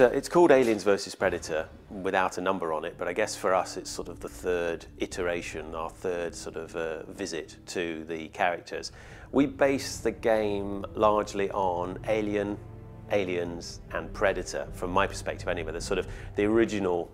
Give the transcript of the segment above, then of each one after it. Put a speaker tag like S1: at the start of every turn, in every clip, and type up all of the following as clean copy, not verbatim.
S1: It's called Aliens versus Predator without a number on it, but I guess for us it's sort of the third iteration, our third sort of visit to the characters. We base the game largely on Alien, Aliens and Predator, from my perspective anyway. The sort of the original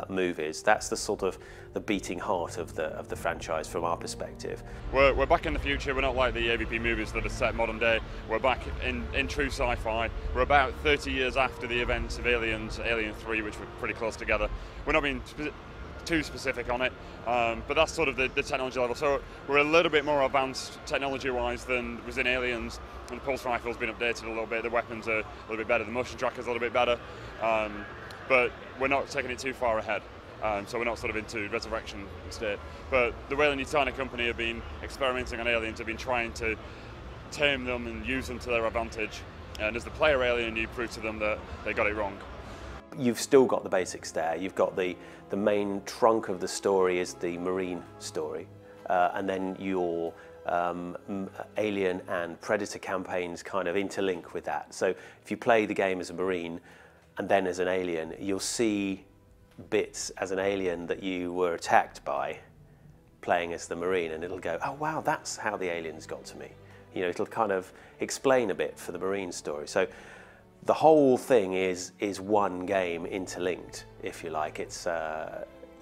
S1: movies, that's the sort of the beating heart of the franchise from our perspective.
S2: We're back in the future. We're not like the AVP movies that are set modern day. We're back in true sci-fi. We're about 30 years after the events of Aliens, Alien 3, which were pretty close together. We're not being too specific on it, but that's sort of the technology level. So we're a little bit more advanced technology-wise than was in Aliens, and the pulse rifle's been updated a little bit. The weapons are a little bit better. The motion tracker's a little bit better. But we're not taking it too far ahead, so we're not sort of into resurrection state. But the Whale and Yutani company have been experimenting on aliens, have been trying to tame them and use them to their advantage. And as the player alien, you prove to them that they got it wrong.
S1: You've still got the basics there. You've got the main trunk of the story is the Marine story, and then your Alien and Predator campaigns kind of interlink with that. So if you play the game as a Marine, and then as an alien, you'll see bits as an alien that you were attacked by playing as the Marine, and it'll go, oh wow, that's how the aliens got to me. You know, it'll kind of explain a bit for the Marine story. So the whole thing is one game interlinked, if you like. It's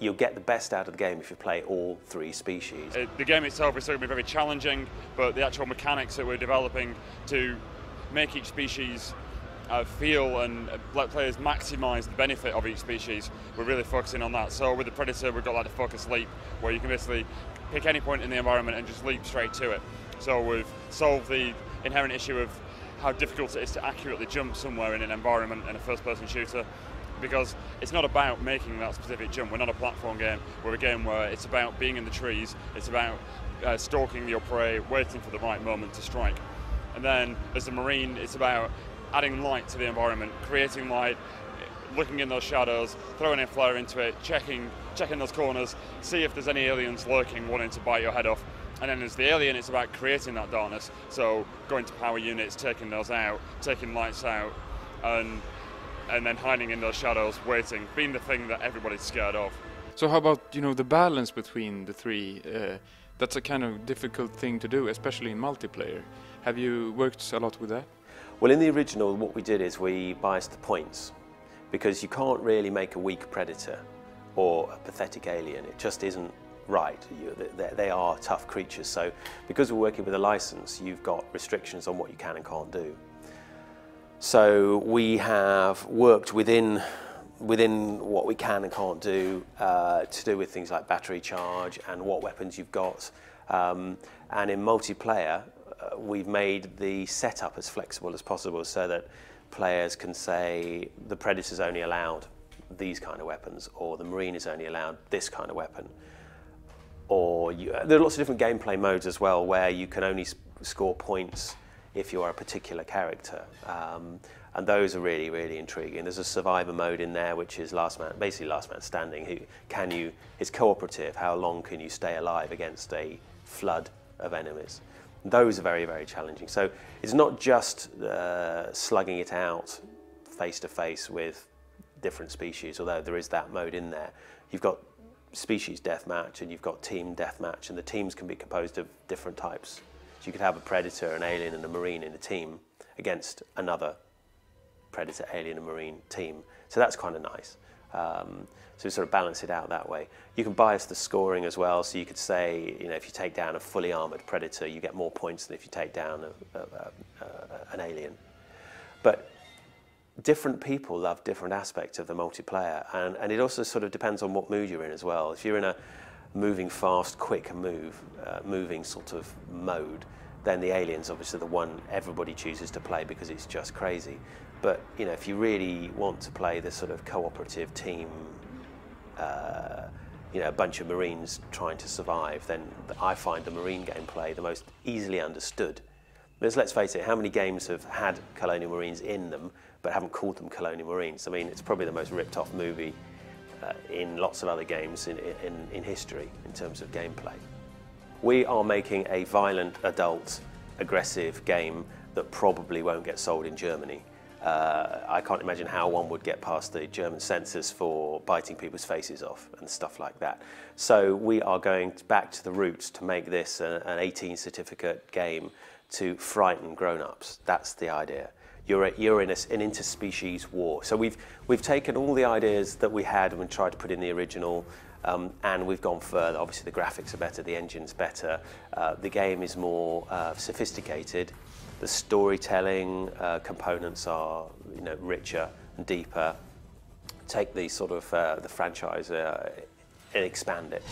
S1: you'll get the best out of the game if you play all three species.
S2: The game itself is going to be very challenging, but the actual mechanics that we're developing to make each species feel and let players maximise the benefit of each species, we're really focusing on that. So with the Predator, we've got like the focus leap, where you can basically pick any point in the environment and just leap straight to it. So we've solved the inherent issue of how difficult it is to accurately jump somewhere in an environment in a first-person shooter, because it's not about making that specific jump. We're not a platform game. We're a game where it's about being in the trees, it's about stalking your prey, waiting for the right moment to strike. And then as a Marine, it's about adding light to the environment, creating light, looking in those shadows, throwing a flare into it, checking those corners, see if there's any aliens lurking wanting to bite your head off. And then as the alien, it's about creating that darkness, so going to power units, taking those out, taking lights out, and then hiding in those shadows, waiting, being the thing that everybody's scared of.
S3: So how about, you know, the balance between the three? That's a kind of difficult thing to do, especially in multiplayer. Have you worked a lot with that?
S1: Well, in the original, what we did is we biased the points, because you can't really make a weak Predator or a pathetic alien. It just isn't right. They are tough creatures. So because we're working with a license, you've got restrictions on what you can and can't do. So we have worked within what we can and can't do to do with things like battery charge and what weapons you've got. And in multiplayer, we've made the setup as flexible as possible so that players can say the Predator's only allowed these kind of weapons, or the Marine is only allowed this kind of weapon. Or there are lots of different gameplay modes as well, where you can only score points if you are a particular character. And those are really, really intriguing. There's a survivor mode in there, which is basically last man standing. It's cooperative. How long can you stay alive against a flood of enemies? Those are very, very challenging. So it's not just slugging it out face to face with different species, although there is that mode in there. You've got species deathmatch and you've got team deathmatch, and the teams can be composed of different types. So you could have a Predator, an Alien and a Marine in a team against another Predator, Alien and Marine team. So that's kind of nice. So sort of balance it out that way. You can bias the scoring as well, so you could say, you know, if you take down a fully armoured Predator, you get more points than if you take down an Alien. But different people love different aspects of the multiplayer, and it also sort of depends on what mood you're in as well. If you're in a moving fast, quick moving sort of mode, then the Alien's obviously the one everybody chooses to play because it's just crazy. But you know, if you really want to play this sort of cooperative team, you know, a bunch of Marines trying to survive, then I find the Marine gameplay the most easily understood. Because let's face it, how many games have had Colonial Marines in them but haven't called them Colonial Marines? I mean, it's probably the most ripped off movie in lots of other games in history in terms of gameplay. We are making a violent, adult, aggressive game that probably won't get sold in Germany. I can't imagine how one would get past the German censors for biting people's faces off and stuff like that. So we are going back to the roots to make this an 18 certificate game to frighten grown-ups. That's the idea. You're in an interspecies war. So we've taken all the ideas that we had and we tried to put in the original, and we've gone further. Obviously the graphics are better, the engine's better, the game is more sophisticated, the storytelling components are richer and deeper. Take the sort of the franchise and expand it.